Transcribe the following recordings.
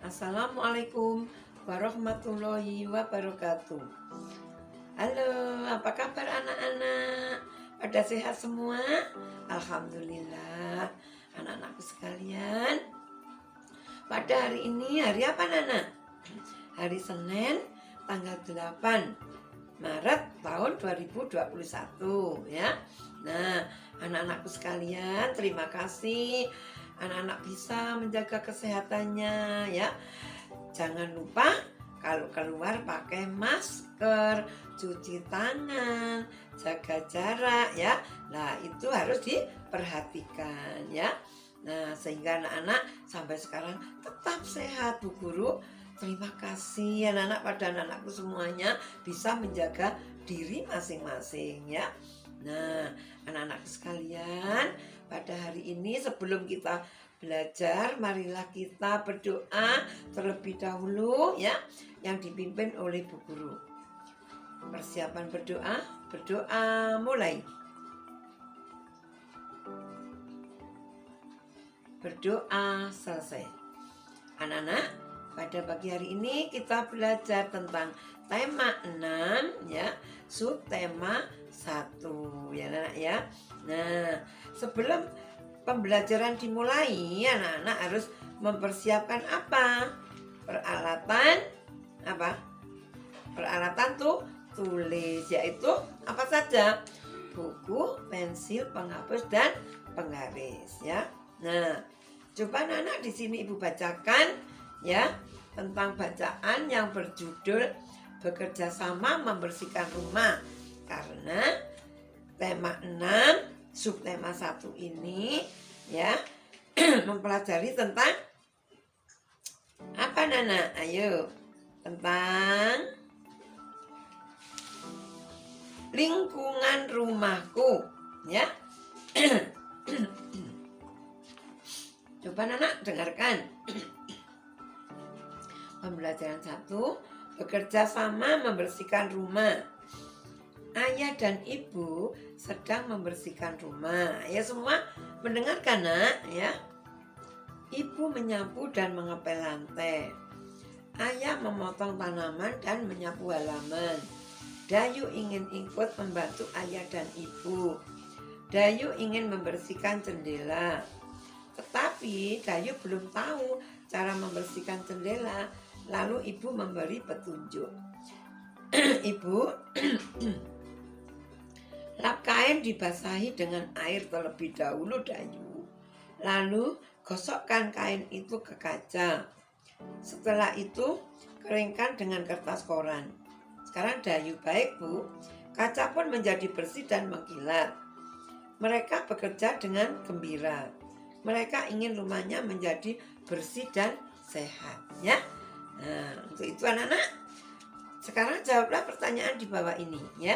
Assalamualaikum warahmatullahi wabarakatuh. Halo, apa kabar anak-anak? Pada sehat semua? Alhamdulillah. Anak-anakku sekalian, pada hari ini hari apa Nana? Hari Senin tanggal 8 Maret tahun 2021 ya. Nah, anak-anakku sekalian, terima kasih anak-anak bisa menjaga kesehatannya ya. Jangan lupa kalau keluar pakai masker, cuci tangan, jaga jarak ya. Nah, itu harus diperhatikan ya. Nah, sehingga anak-anak sampai sekarang tetap sehat, Bu Guru. Terima kasih anak-anak, pada anak-anakku semuanya bisa menjaga diri masing-masing ya. Nah, anak-anak sekalian, pada hari ini sebelum kita belajar, marilah kita berdoa terlebih dahulu ya, yang dipimpin oleh Bu Guru. Persiapan berdoa mulai. Berdoa selesai. Anak-anak, pada pagi hari ini kita belajar tentang tema 6 ya, subtema 1 ya anak ya. Nah, sebelum pembelajaran dimulai, anak-anak harus mempersiapkan apa? Peralatan apa? Peralatan tulis, yaitu apa saja? Buku, pensil, penghapus dan penggaris ya. Nah, coba anak-anak di sini Ibu bacakan ya tentang bacaan yang berjudul bekerja sama membersihkan rumah, karena tema 6 subtema 1 ini ya mempelajari tentang apa Nana? Ayo, tentang lingkungan rumahku ya. Coba Nana dengarkan. Pembelajaran 1, bekerja sama membersihkan rumah. Ayah dan ibu sedang membersihkan rumah. Ya, semua mendengarkan nak ya. Ibu menyapu dan mengepel lantai. Ayah memotong tanaman dan menyapu halaman. Dayu ingin ikut membantu ayah dan ibu. Dayu ingin membersihkan jendela. Tetapi Dayu belum tahu cara membersihkan jendela. Lalu ibu memberi petunjuk. Ibu, lap kain dibasahi dengan air terlebih dahulu Dayu. Lalu gosokkan kain itu ke kaca. Setelah itu keringkan dengan kertas koran. Sekarang Dayu, baik Bu. Kaca pun menjadi bersih dan mengkilat. Mereka bekerja dengan gembira. Mereka ingin rumahnya menjadi bersih dan sehat ya. Nah, untuk itu anak-anak, sekarang jawablah pertanyaan di bawah ini ya.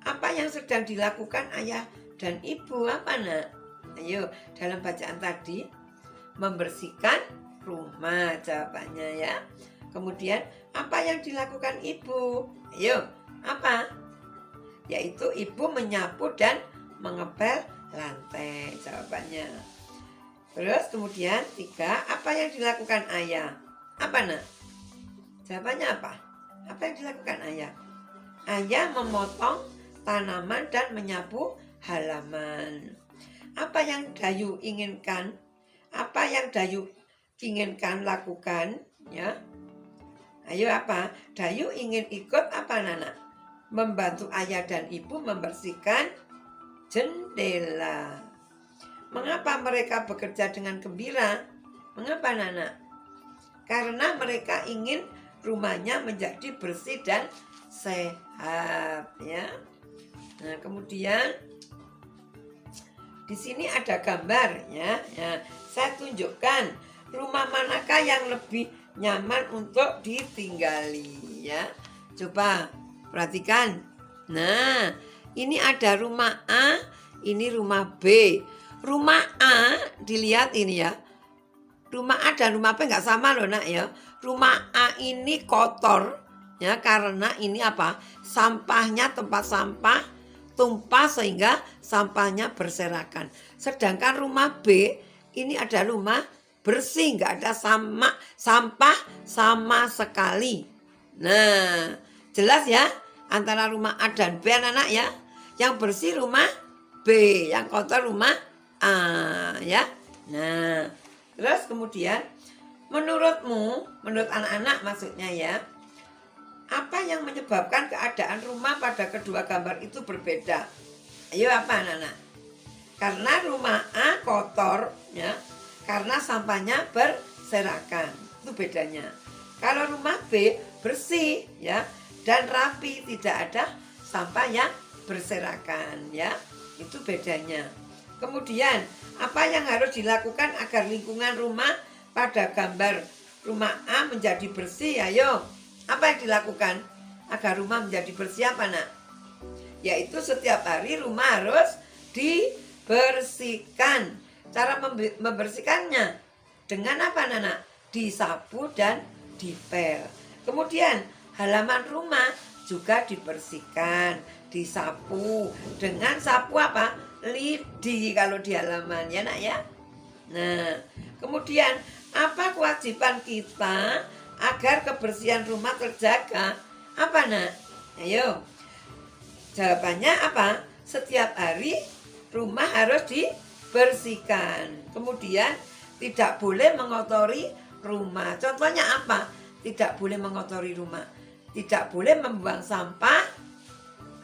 Apa yang sedang dilakukan ayah dan ibu? Apa nak? Ayo, dalam bacaan tadi, membersihkan rumah jawabannya ya. Kemudian apa yang dilakukan ibu? Ayo, apa? Yaitu ibu menyapu dan mengepel lantai jawabannya. Terus kemudian 3, apa yang dilakukan ayah? Apa nak? Jawabannya apa? Apa yang dilakukan ayah? Ayah memotong tanaman dan menyapu halaman. Apa yang Dayu inginkan? Apa yang Dayu inginkan lakukan? Ya. Ayo apa? Dayu ingin ikut apa Nana? Membantu ayah dan ibu membersihkan jendela. Mengapa mereka bekerja dengan gembira? Mengapa Nana? Karena mereka ingin rumahnya menjadi bersih dan sehat ya. Nah, kemudian di sini ada gambar ya. Saya tunjukkan rumah manakah yang lebih nyaman untuk ditinggali ya. Coba perhatikan. Nah, ini ada rumah A, ini rumah B. Rumah A dilihat ini ya. Rumah A dan rumah B nggak sama loh nak ya. Rumah A ini kotor ya, karena ini apa? Sampahnya, tempat sampah tumpah sehingga sampahnya berserakan. Sedangkan rumah B ini ada rumah bersih, nggak ada sampah sama sekali. Nah, jelas ya antara rumah A dan B anak-anak ya. Yang bersih rumah B, yang kotor rumah A ya. Nah, terus kemudian menurut anak-anak maksudnya ya, apa yang menyebabkan keadaan rumah pada kedua gambar itu berbeda? Ayo apa anak-anak? Karena rumah A kotor ya, karena sampahnya berserakan. Itu bedanya. Kalau rumah B bersih ya dan rapi, tidak ada sampah yang berserakan ya. Itu bedanya. Kemudian, apa yang harus dilakukan agar lingkungan rumah pada gambar rumah A menjadi bersih? Ayo, apa yang dilakukan agar rumah menjadi bersih apa nak? Yaitu setiap hari rumah harus dibersihkan. Cara membersihkannya dengan apa nak? Disapu dan dipel. Kemudian halaman rumah juga dibersihkan, disapu dengan sapu apa? Lidi kalau di halaman ya nak ya. Nah, kemudian apa kewajiban kita agar kebersihan rumah terjaga? Apa nak? Ayo. Jawabannya apa? Setiap hari rumah harus dibersihkan. Kemudian tidak boleh mengotori rumah. Contohnya apa? Tidak boleh mengotori rumah. Tidak boleh membuang sampah.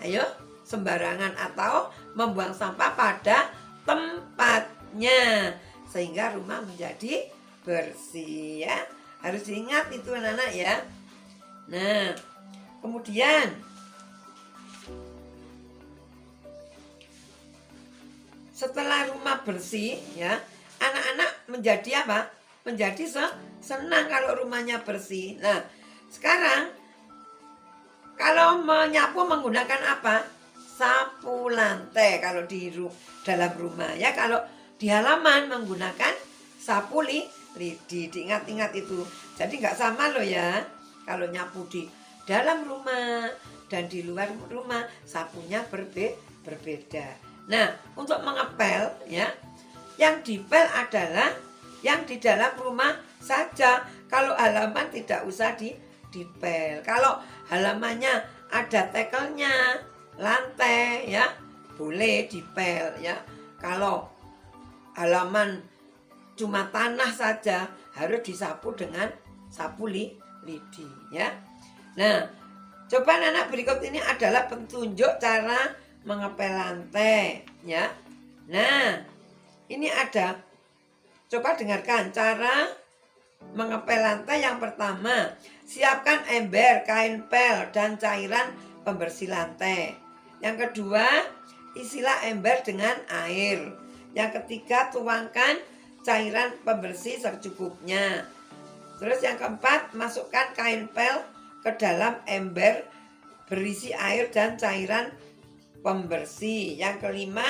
Ayo, sembarangan atau membuang sampah pada tempatnya sehingga rumah menjadi bersih ya. Harus diingat itu anak-anak ya. Nah, kemudian setelah rumah bersih ya, anak-anak menjadi apa? Menjadi senang kalau rumahnya bersih. Nah, sekarang kalau menyapu menggunakan apa? Sapu lantai kalau di dalam rumah ya. Kalau di halaman menggunakan sapu lidi. Diingat-ingat itu. Jadi nggak sama loh ya. Kalau nyapu di dalam rumah dan di luar rumah sapunya berbeda. Nah, untuk mengepel ya, yang dipel adalah yang di dalam rumah saja. Kalau halaman tidak usah dipel. Kalau halamannya ada tekelnya, lantai ya, boleh dipel ya. Kalau halaman cuma tanah saja harus disapu dengan sapu lidi ya. Nah, coba anak berikut ini adalah petunjuk cara mengepel lantai ya. Nah, ini ada. Coba dengarkan cara mengepel lantai. Yang pertama, siapkan ember, kain pel, dan cairan pembersih lantai. Yang kedua, isilah ember dengan air. Yang ketiga, tuangkan cairan pembersih secukupnya. Terus yang keempat, masukkan kain pel ke dalam ember berisi air dan cairan pembersih. Yang kelima,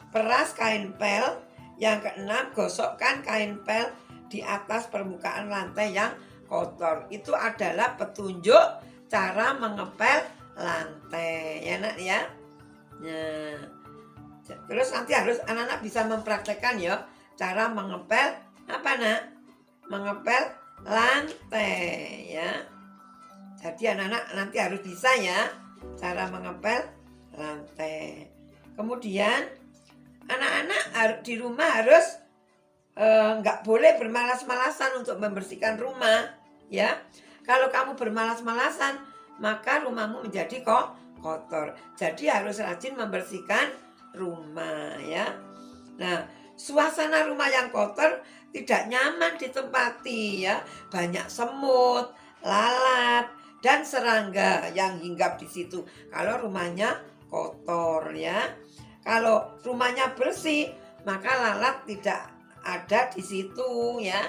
peras kain pel. Yang keenam, gosokkan kain pel di atas permukaan lantai yang kotor. Itu adalah petunjuk cara mengepel lantai ya nak ya. Nah, terus nanti harus anak-anak bisa mempraktekkan ya cara mengepel apa nak? Mengepel lantai ya. Jadi anak-anak nanti harus bisa ya cara mengepel lantai. Kemudian anak-anak di rumah harus nggak boleh bermalas-malasan untuk membersihkan rumah ya. Kalau kamu bermalas-malasan maka rumahmu menjadi kotor. Jadi harus rajin membersihkan rumah ya. Nah, suasana rumah yang kotor tidak nyaman ditempati ya. Banyak semut, lalat, dan serangga yang hinggap di situ kalau rumahnya kotor ya. Kalau rumahnya bersih, maka lalat tidak ada di situ ya.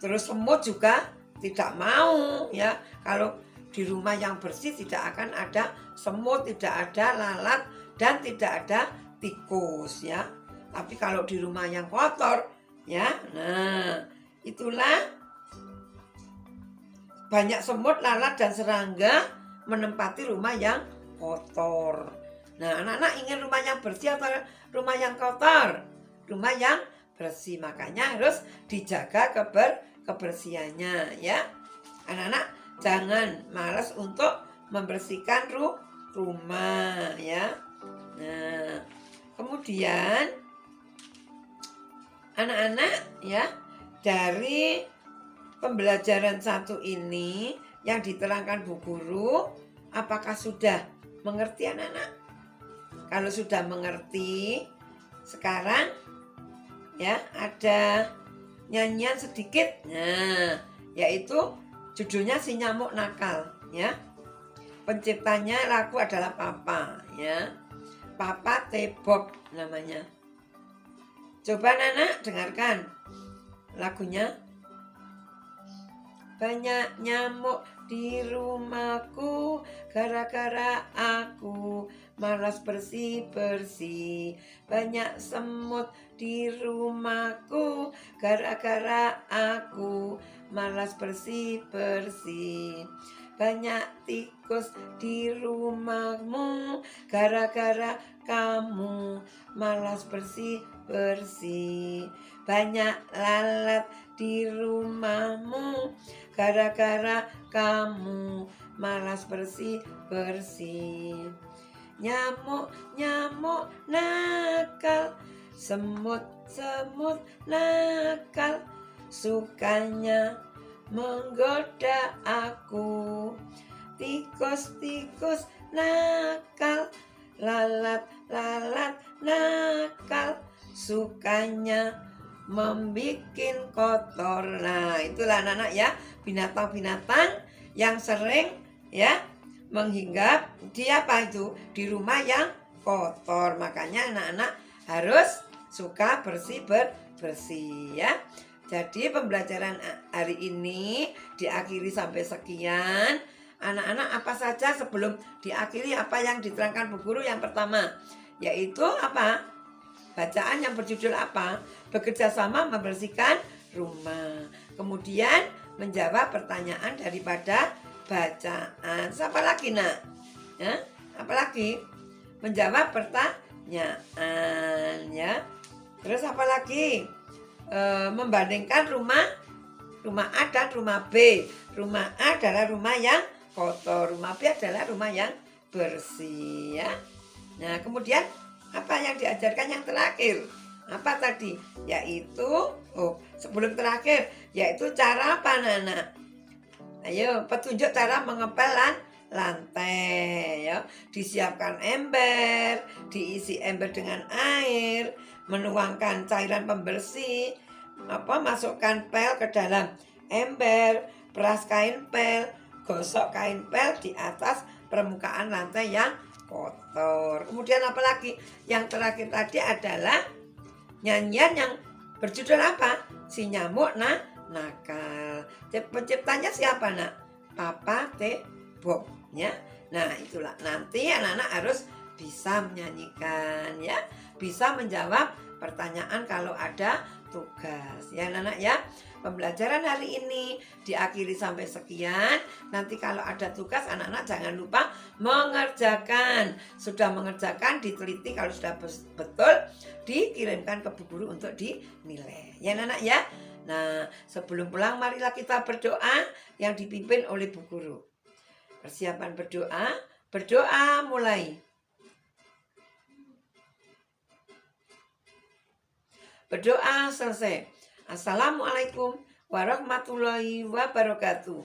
Terus semut juga tidak mau ya. Kalau di rumah yang bersih tidak akan ada semut, tidak ada lalat, dan tidak ada tikus ya. Tapi kalau di rumah yang kotor ya, nah itulah banyak semut, lalat, dan serangga menempati rumah yang kotor. Nah, anak-anak ingin rumah yang bersih atau rumah yang kotor? Rumah yang bersih. Makanya harus dijaga kebersihannya ya. Anak-anak jangan malas untuk membersihkan rumah ya. Nah, kemudian anak-anak ya, dari pembelajaran satu ini yang diterangkan Bu Guru, apakah sudah mengerti anak-anak? Kalau sudah mengerti, sekarang ya ada nyanyian sedikit. Nah, yaitu judulnya Si Nyamuk Nakal ya. Penciptanya lagu adalah Papa ya. Papa T. Bob namanya. Coba anak dengarkan lagunya. Banyak nyamuk di rumahku, gara-gara aku malas bersih-bersih. Banyak semut di rumahku, gara-gara aku malas bersih-bersih. Banyak tikus di rumahmu, gara-gara kamu malas bersih-bersih. Banyak lalat di rumahmu, gara-gara kamu malas bersih-bersih. Nyamuk-nyamuk nakal, semut-semut nakal, sukanya menggoda aku. Tikus-tikus nakal, lalat-lalat nakal, sukanya membikin kotor. Nah, itulah anak-anak ya, binatang-binatang yang sering ya menghinggap di apa itu? Di rumah yang kotor. Makanya anak-anak harus suka bersih ya. Jadi pembelajaran hari ini diakhiri sampai sekian. Anak-anak apa saja sebelum diakhiri apa yang diterangkan Bu Guru yang pertama? Yaitu apa? Bacaan yang berjudul apa? Bekerja sama membersihkan rumah. Kemudian menjawab pertanyaan daripada bacaan. Siapa lagi nak? Ya? Apa lagi? Menjawab pertanyaan ya. Terus apa lagi? Membandingkan rumah A dan rumah B. Rumah A adalah rumah yang kotor, rumah B adalah rumah yang bersih ya. Nah, kemudian apa yang diajarkan yang terakhir? Apa tadi? Yaitu sebelum terakhir, yaitu cara apa anak-anak? Ayo, petunjuk cara mengepel lantai ya. Disiapkan ember, diisi ember dengan air, menuangkan cairan pembersih, masukkan pel ke dalam ember, peras kain pel, gosok kain pel di atas permukaan lantai yang kotor. Kemudian apa lagi? Yang terakhir tadi adalah nyanyian yang berjudul apa? Si Nyamuk Nakal. Penciptanya siapa nak? Papa T. Bob ya. Nah, itulah nanti anak-anak harus bisa menyanyikan ya, bisa menjawab pertanyaan kalau ada tugas ya anak-anak ya. Pembelajaran hari ini diakhiri sampai sekian. Nanti kalau ada tugas anak-anak jangan lupa mengerjakan. Sudah mengerjakan diteliti, kalau sudah betul dikirimkan ke Bu Guru untuk dinilai ya anak-anak ya. Nah, sebelum pulang marilah kita berdoa yang dipimpin oleh Bu Guru. Persiapan berdoa mulai. Berdoa selesai. Assalamualaikum warahmatullahi wabarakatuh.